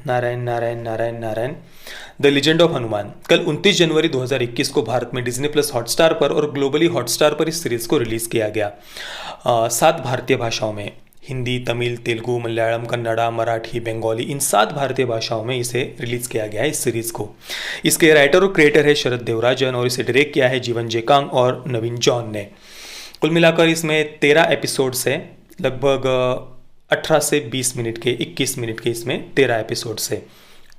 Narayan Narayan Narayan Narayan. The legend of Hanuman कल 29 जनवरी 2021 को भारत में डिज्नी प्लस हॉटस्टार पर और ग्लोबली हॉटस्टार पर इस सीरीज़ को रिलीज़ किया गया। 7 भारतीय भाषाओं में, हिंदी, तमिल, तेलुगु, मलयालम, कन्नड़ा, मराठी, बंगाली, इन 7 भारतीय भाषाओं में इसे रिलीज़ किया गया है इस सीरीज़ को। इसके राइटर और क्रिएटर है शरद देवराजन और इसे डायरेक्ट किया है जीवन जेकांग और नवीन जॉन ने। कुल मिलाकर इसमें 13 एपिसोड्स हैं, लगभग 18 से 20 मिनट के, 21 मिनट के इसमें 13 एपिसोड्स है।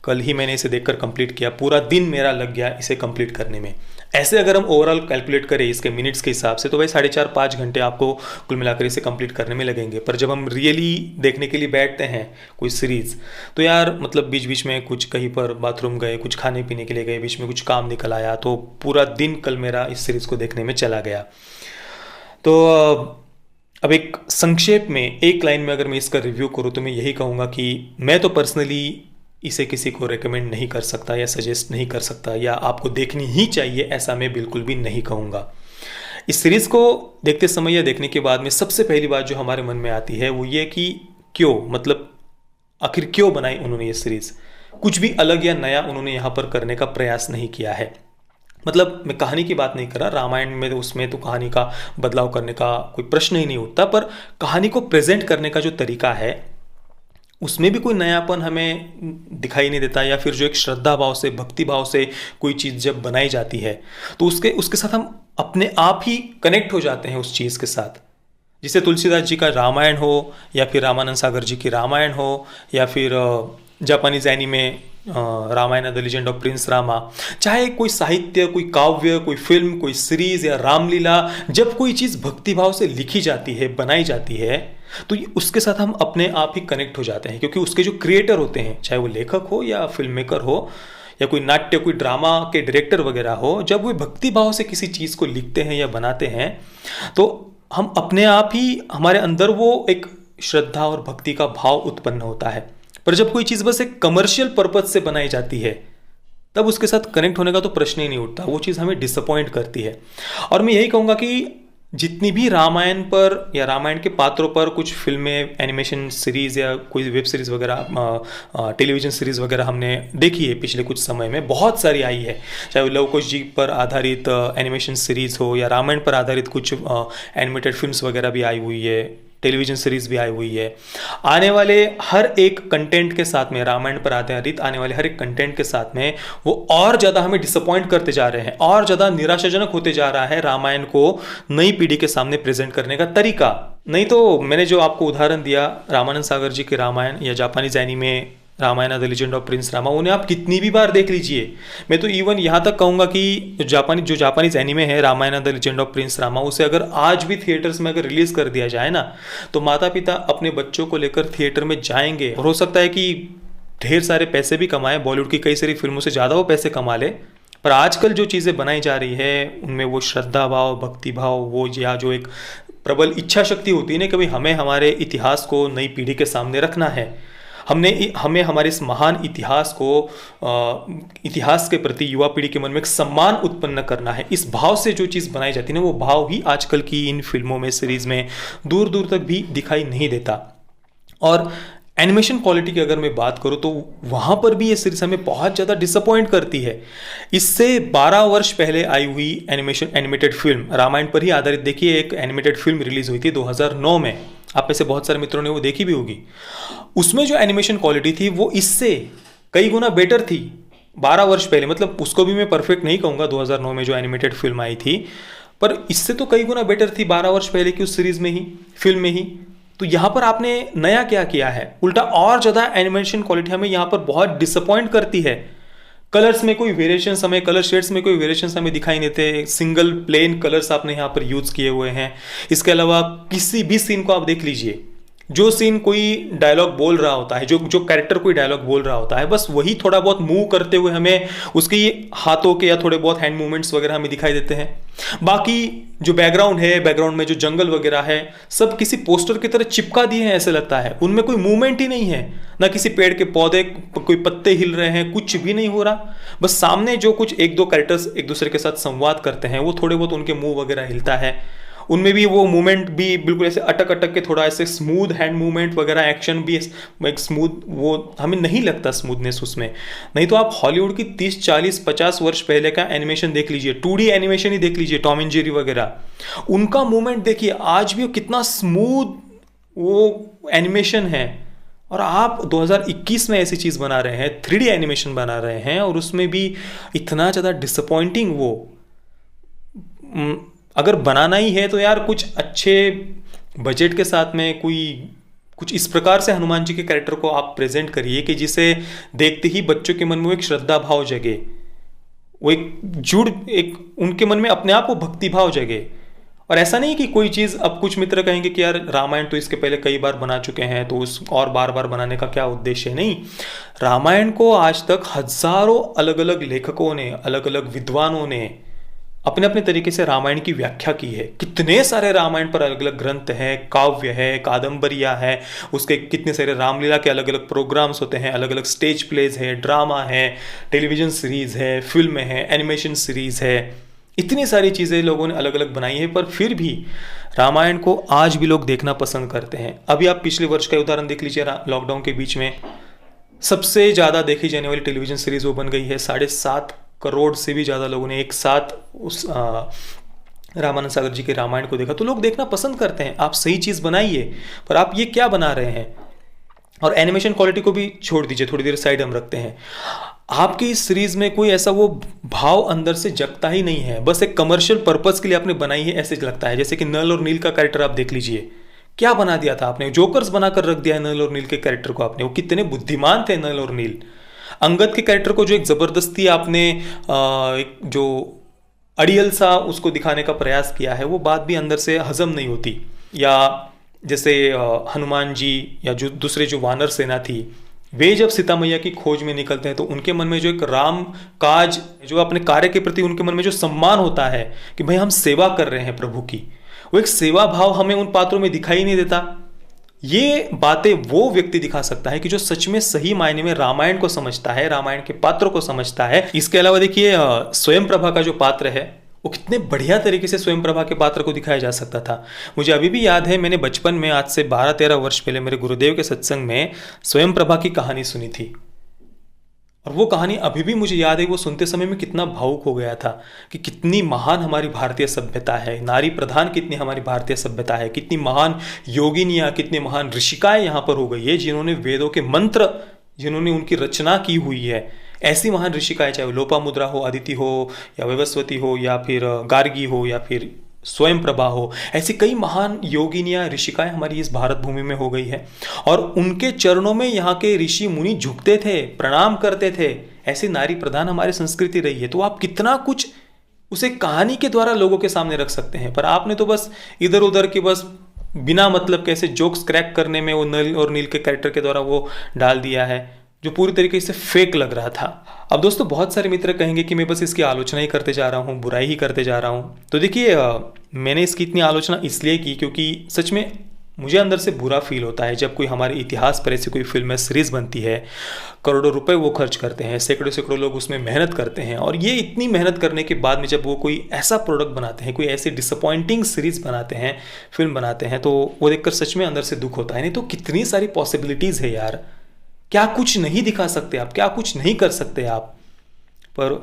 कल ही मैंने इसे देखकर कंप्लीट किया, पूरा दिन मेरा लग गया इसे कंप्लीट करने में। ऐसे अगर हम ओवरऑल कैलकुलेट करें इसके मिनट्स के हिसाब से तो भाई 4.5-5 घंटे आपको कुल मिलाकर इसे कंप्लीट करने में लगेंगे। पर जब हम रियली देखने के लिए बैठते हैं कोई सीरीज़, तो यार मतलब बीच बीच में कुछ कहीं पर बाथरूम गए, कुछ खाने पीने के लिए गए, बीच में कुछ काम निकल आया, तो पूरा दिन कल मेरा इस सीरीज़ को देखने में चला गया। तो अब एक संक्षेप में एक लाइन में अगर मैं इसका रिव्यू करूँ तो मैं यही कहूँगा कि मैं तो पर्सनली इसे किसी को रेकमेंड नहीं कर सकता या सजेस्ट नहीं कर सकता या आपको देखनी ही चाहिए, ऐसा मैं बिल्कुल भी नहीं कहूँगा। इस सीरीज़ को देखते समय या देखने के बाद में सबसे पहली बात जो हमारे मन में आती है वो ये कि क्यों, मतलब आखिर क्यों बनाई उन्होंने ये सीरीज़। कुछ भी अलग या नया उन्होंने यहाँ पर करने का प्रयास नहीं किया है। मतलब मैं कहानी की बात नहीं कर रहा, रामायण में तो उसमें तो कहानी का बदलाव करने का कोई प्रश्न ही नहीं उठता, पर कहानी को प्रेजेंट करने का जो तरीका है उसमें भी कोई नयापन हमें दिखाई नहीं देता। या फिर जो एक श्रद्धा भाव से, भक्ति भाव से कोई चीज़ जब बनाई जाती है तो उसके साथ हम अपने आप ही कनेक्ट हो जाते हैं उस चीज़ के साथ। जिसे तुलसीदास जी का रामायण हो या फिर रामानंद सागर जी की रामायण हो या फिर Japanese anime Ramayana the legend of prince Rama, चाहे कोई साहित्य, कोई काव्य, कोई फिल्म, कोई सीरीज या रामलीला, जब कोई चीज़ भक्तिभाव से लिखी जाती है, बनाई जाती है, तो उसके साथ हम अपने आप ही कनेक्ट हो जाते हैं। क्योंकि उसके जो क्रिएटर होते हैं, चाहे वो लेखक हो या फिल्म मेकर हो या कोई नाट्य, कोई ड्रामा के डायरेक्टर वगैरह हो, जब वो भक्तिभाव से किसी चीज़ को लिखते हैं या बनाते हैं तो हम अपने आप ही, हमारे अंदर वो एक श्रद्धा और भक्ति का भाव उत्पन्न होता है। पर जब कोई चीज़ बस एक कमर्शियल पर्पज से बनाई जाती है तब उसके साथ कनेक्ट होने का तो प्रश्न ही नहीं उठता, वो चीज़ हमें डिसअपॉइंट करती है। और मैं यही कहूँगा कि जितनी भी रामायण पर या रामायण के पात्रों पर कुछ फिल्में, एनिमेशन सीरीज़ या कोई वेब सीरीज़ वगैरह, टेलीविज़न सीरीज़ वगैरह हमने देखी है पिछले कुछ समय में, बहुत सारी आई है। चाहे वो लव कुश जी पर आधारित एनिमेशन सीरीज़ हो या रामायण पर आधारित कुछ एनिमेटेड फिल्म्स वगैरह भी आई हुई है, टेलीविज़न सीरीज़ भी आई हुई है। आने वाले हर एक कंटेंट के साथ में, रामायण पर आधारित आने वाले हर एक कंटेंट के साथ में वो और ज़्यादा हमें डिसअपॉइंट करते जा रहे हैं, और ज़्यादा निराशाजनक होते जा रहा है रामायण को नई पीढ़ी के सामने प्रेजेंट करने का तरीका। नहीं तो मैंने जो आपको उदाहरण दिया रामानंद सागर जी के रामायण या Japanese anime Ramayana the legend of prince Rama, उन्हें आप कितनी भी बार देख लीजिए। मैं तो इवन यहाँ तक कहूँगा कि जो जापानीज एनीमे है Ramayana the legend of prince Rama, उसे अगर आज भी थिएटर्स में अगर रिलीज़ कर दिया जाए ना, तो माता पिता अपने बच्चों को लेकर थिएटर में जाएंगे और हो सकता है कि ढेर सारे पैसे भी कमाए, बॉलीवुड की कई सारी फिल्मों से ज़्यादा वो पैसे कमा ले। पर आजकल जो चीज़ें बनाई जा रही है उनमें वो श्रद्धा भाव, भक्ति भाव, वो या जो एक प्रबल इच्छा शक्ति होती है ना, कभी हमें हमारे इतिहास को नई पीढ़ी के सामने रखना है, हमें हमारे इस महान इतिहास को, इतिहास के प्रति युवा पीढ़ी के मन में एक सम्मान उत्पन्न करना है, इस भाव से जो चीज़ बनाई जाती है ना, वो भाव ही आजकल की इन फिल्मों में, सीरीज़ में दूर दूर तक भी दिखाई नहीं देता। और एनिमेशन क्वालिटी की अगर मैं बात करूँ तो वहाँ पर भी ये सीरीज़ हमें बहुत ज़्यादा डिसअपॉइंट करती है। इससे 12 वर्ष पहले आई हुई एनिमेटेड फिल्म रामायण पर ही आधारित, देखिए एक एनिमेटेड फिल्म रिलीज़ हुई थी 2009 में, आप में से बहुत सारे मित्रों ने वो देखी भी होगी। उसमें जो एनिमेशन क्वालिटी थी वो इससे कई गुना बेटर थी 12 वर्ष पहले। मतलब उसको भी मैं परफेक्ट नहीं कहूँगा, 2009 में जो एनिमेटेड फिल्म आई थी, पर इससे तो कई गुना बेटर थी 12 वर्ष पहले की उस सीरीज़ में ही, फिल्म में ही। तो यहाँ पर आपने नया क्या किया है, उल्टा और ज़्यादा एनिमेशन क्वालिटी हमें यहाँ पर बहुत डिसअपॉइंट करती है। कलर्स में कोई वेरिएशंस हमें, कलर शेड्स में कोई वेरिएशंस हमें दिखाई नहीं देते, सिंगल प्लेन कलर्स आपने यहाँ पर यूज़ किए हुए हैं। इसके अलावा किसी भी सीन को आप देख लीजिए, जो सीन कोई डायलॉग बोल रहा होता है, जो कैरेक्टर कोई डायलॉग बोल रहा होता है, बस वही थोड़ा बहुत मूव करते हुए हमें उसके हाथों के या थोड़े बहुत हैंड मूवमेंट्स वगैरह हमें दिखाई देते हैं। बाकी जो बैकग्राउंड है, बैकग्राउंड में जो जंगल वगैरह है, सब किसी पोस्टर की तरह चिपका दिए हैं ऐसे लगता है, उनमें कोई मूवमेंट ही नहीं है, ना किसी पेड़ के पौधे कोई पत्ते हिल रहे हैं, कुछ भी नहीं हो रहा। बस सामने जो कुछ एक दो कैरेक्टर्स एक दूसरे के साथ संवाद करते हैं, वो थोड़े बहुत उनके मुंह वगैरह हिलता है, उनमें भी वो मूवमेंट भी बिल्कुल ऐसे अटक अटक के, थोड़ा ऐसे स्मूथ हैंड मूवमेंट वगैरह, एक्शन भी एक स्मूथ, वो हमें नहीं लगता स्मूथनेस उसमें। नहीं तो आप हॉलीवुड की 30 40 50 वर्ष पहले का एनिमेशन देख लीजिए, 2D एनिमेशन ही देख लीजिए, टॉम एंड जेरी वगैरह, उनका मूवमेंट देखिए, आज भी वो कितना स्मूथ वो एनिमेशन है। और आप 2021 में ऐसी चीज़ बना रहे हैं, 3D एनिमेशन बना रहे हैं, और उसमें भी इतना ज़्यादा डिसअपॉइंटिंग वो। अगर बनाना ही है तो यार कुछ अच्छे बजट के साथ में कोई कुछ इस प्रकार से हनुमान जी के कैरेक्टर को आप प्रेजेंट करिए कि जिसे देखते ही बच्चों के मन में एक श्रद्धा भाव जगे, वो एक उनके मन में अपने आप वो भक्ति भाव जगे। और ऐसा नहीं कि कोई चीज़, अब कुछ मित्र कहेंगे कि यार रामायण तो इसके पहले कई बार बना चुके हैं, तो उस और बार बार बनाने का क्या उद्देश्य है। नहीं, रामायण को आज तक हजारों अलग अलग लेखकों ने, अलग अलग विद्वानों ने अपने अपने तरीके से रामायण की व्याख्या की है। कितने सारे रामायण पर अलग अलग ग्रंथ हैं, काव्य है, कादंबरियाँ है, उसके कितने सारे रामलीला के अलग अलग प्रोग्राम्स होते हैं, अलग अलग स्टेज प्लेज है, ड्रामा है, टेलीविजन सीरीज है, फिल्म है, एनिमेशन सीरीज है, इतनी सारी चीज़ें लोगों ने अलग अलग बनाई है। पर फिर भी रामायण को आज भी लोग देखना पसंद करते हैं। अभी आप पिछले वर्ष का उदाहरण देख लीजिए, लॉकडाउन के बीच में सबसे ज़्यादा देखी जाने वाली टेलीविजन सीरीज वो बन गई है। 7.5 करोड़ से भी ज़्यादा लोगों ने एक साथ उस रामानंद सागर जी के रामायण को देखा। तो लोग देखना पसंद करते हैं। आप सही चीज़ बनाइए, पर आप ये क्या बना रहे हैं। और एनिमेशन क्वालिटी को भी छोड़ दीजिए, थोड़ी देर साइड हम रखते हैं। आपकी इस सीरीज में कोई ऐसा वो भाव अंदर से जगता ही नहीं है, बस एक कमर्शियल पर्पस के लिए आपने बनाई है ऐसे लगता है। जैसे कि नल और नील का कैरेक्टर आप देख लीजिए, क्या बना दिया था आपने, जोकर्स बनाकर रख दिया है नल और नील के कैरेक्टर को आपने। वो कितने बुद्धिमान थे नल और नील। अंगद के कैरेक्टर को जो एक जबरदस्ती आपने जो अड़ियल सा उसको दिखाने का प्रयास किया है, वो बात भी अंदर से हजम नहीं होती। या जैसे हनुमान जी या जो दूसरे जो वानर सेना थी, वे जब सीता मैया की खोज में निकलते हैं तो उनके मन में जो एक राम काज, जो अपने कार्य के प्रति उनके मन में जो सम्मान होता है कि भाई हम सेवा कर रहे हैं प्रभु की, वो एक सेवा भाव हमें उन पात्रों में दिखाई नहीं देता। ये बातें वो व्यक्ति दिखा सकता है कि जो सच में सही मायने में रामायण को समझता है, रामायण के पात्रों को समझता है। इसके अलावा देखिए स्वयं प्रभा का जो पात्र है, वो कितने बढ़िया तरीके से स्वयं प्रभा के पात्र को दिखाया जा सकता था। मुझे अभी भी याद है, मैंने बचपन में आज से 12-13 वर्ष पहले मेरे गुरुदेव के सत्संग में स्वयं प्रभा की कहानी सुनी थी। और वो कहानी अभी भी मुझे याद है, वो सुनते समय में कितना भावुक हो गया था कि कितनी महान हमारी भारतीय सभ्यता है, नारी प्रधान कितनी हमारी भारतीय सभ्यता है, कितनी महान योगिनियाँ, कितनी महान ऋषिकाएँ यहाँ पर हो गई है, जिन्होंने वेदों के मंत्र, जिन्होंने उनकी रचना की हुई है। ऐसी महान ऋषिकाएँ, चाहे वो लोपामुद्रा हो, अदिति हो, या वैवस्वती हो, या फिर गार्गी हो, या फिर स्वयं प्रभा हो, ऐसी कई महान योगिनियाँ, ऋषिकाएँ हमारी इस भारत भूमि में हो गई है। और उनके चरणों में यहाँ के ऋषि मुनि झुकते थे, प्रणाम करते थे। ऐसी नारी प्रधान हमारी संस्कृति रही है। तो आप कितना कुछ उसे कहानी के द्वारा लोगों के सामने रख सकते हैं। पर आपने तो बस इधर उधर की बस बिना मतलब कैसे जोक्स क्रैक करने में वो नल और नील के कैरेक्टर के द्वारा वो डाल दिया है, जो पूरी तरीके से फेक लग रहा था। अब दोस्तों, बहुत सारे मित्र कहेंगे कि मैं बस इसकी आलोचना ही करते जा रहा हूँ, बुराई ही करते जा रहा हूँ। तो देखिए, मैंने इसकी इतनी आलोचना इसलिए की क्योंकि सच में मुझे अंदर से बुरा फील होता है जब कोई हमारे इतिहास पर ऐसी कोई फिल्म या सीरीज़ बनती है, करोड़ों रुपए वो खर्च करते हैं, सैकड़ों सैकड़ों लोग उसमें मेहनत करते हैं, और ये इतनी मेहनत करने के बाद में जब वो कोई ऐसा प्रोडक्ट बनाते हैं, कोई ऐसी डिसअपॉइंटिंग सीरीज़ बनाते हैं, फिल्म बनाते हैं, तो वो देखकर सच में अंदर से दुख होता है। नहीं तो कितनी सारी पॉसिबिलिटीज़ है यार, क्या कुछ नहीं दिखा सकते आप, क्या कुछ नहीं कर सकते आप। पर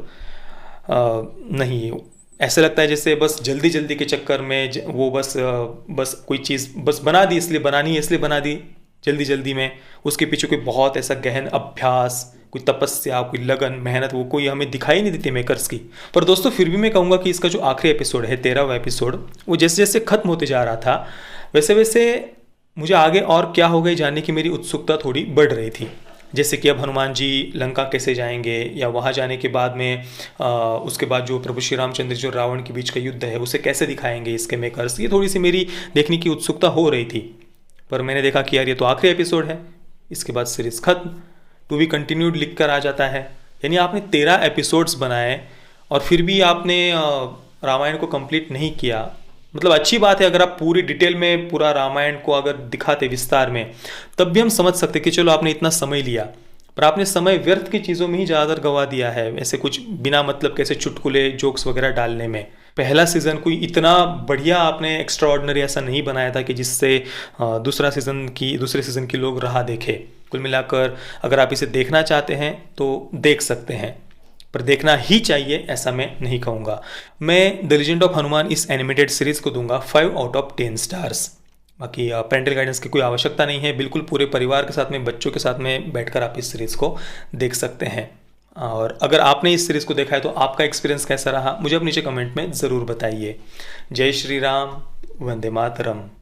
नहीं, ऐसा लगता है जैसे बस जल्दी जल्दी के चक्कर में वो बस कोई चीज़ बस बना दी, इसलिए बनानी है, इसलिए बना दी जल्दी जल्दी में। उसके पीछे कोई बहुत ऐसा गहन अभ्यास, कोई तपस्या, कोई लगन, मेहनत वो कोई हमें दिखाई नहीं देती मेकर्स की। पर दोस्तों, फिर भी मैं कहूँगा कि इसका जो आखिरी एपिसोड है, 13वां एपिसोड, वो जैसे जैसे खत्म होते जा रहा था, वैसे वैसे मुझे आगे और क्या हो गई जानने की मेरी उत्सुकता थोड़ी बढ़ रही थी। जैसे कि अब हनुमान जी लंका कैसे जाएंगे, या वहाँ जाने के बाद में उसके बाद जो प्रभु श्री रामचंद्र जो रावण के बीच का युद्ध है उसे कैसे दिखाएंगे इसके मेकर्स, ये थोड़ी सी मेरी देखने की उत्सुकता हो रही थी। पर मैंने देखा कि यार ये तो आखिरी एपिसोड है, इसके बाद सीरीज खत्म, टू बी कंटिन्यूड लिख कर आ जाता है। यानी आपने 13 एपिसोड्स बनाए और फिर भी आपने रामायण को कंप्लीट नहीं किया। मतलब अच्छी बात है अगर आप पूरी डिटेल में पूरा रामायण को अगर दिखाते विस्तार में, तब भी हम समझ सकते कि चलो आपने इतना समय लिया, पर आपने समय व्यर्थ की चीज़ों में ही ज़्यादातर गंवा दिया है, ऐसे कुछ बिना मतलब कैसे चुटकुले जोक्स वगैरह डालने में। पहला सीज़न कोई इतना बढ़िया आपने एक्स्ट्रा ऑर्डिनरी ऐसा नहीं बनाया था कि जिससे दूसरे सीज़न की लोग राह देखें। कुल मिलाकर अगर आप इसे देखना चाहते हैं तो देख सकते हैं, पर देखना ही चाहिए ऐसा मैं नहीं कहूँगा। मैं द लीजेंड ऑफ हनुमान इस एनिमेटेड सीरीज़ को दूंगा 5 आउट ऑफ 10 स्टार्स। बाकी पेरेंटल गाइडेंस की कोई आवश्यकता नहीं है, बिल्कुल पूरे परिवार के साथ में, बच्चों के साथ में बैठकर आप इस सीरीज़ को देख सकते हैं। और अगर आपने इस सीरीज़ को देखा है तो आपका एक्सपीरियंस कैसा रहा मुझे अब नीचे कमेंट में ज़रूर बताइए। जय श्री राम, वंदे मातरम।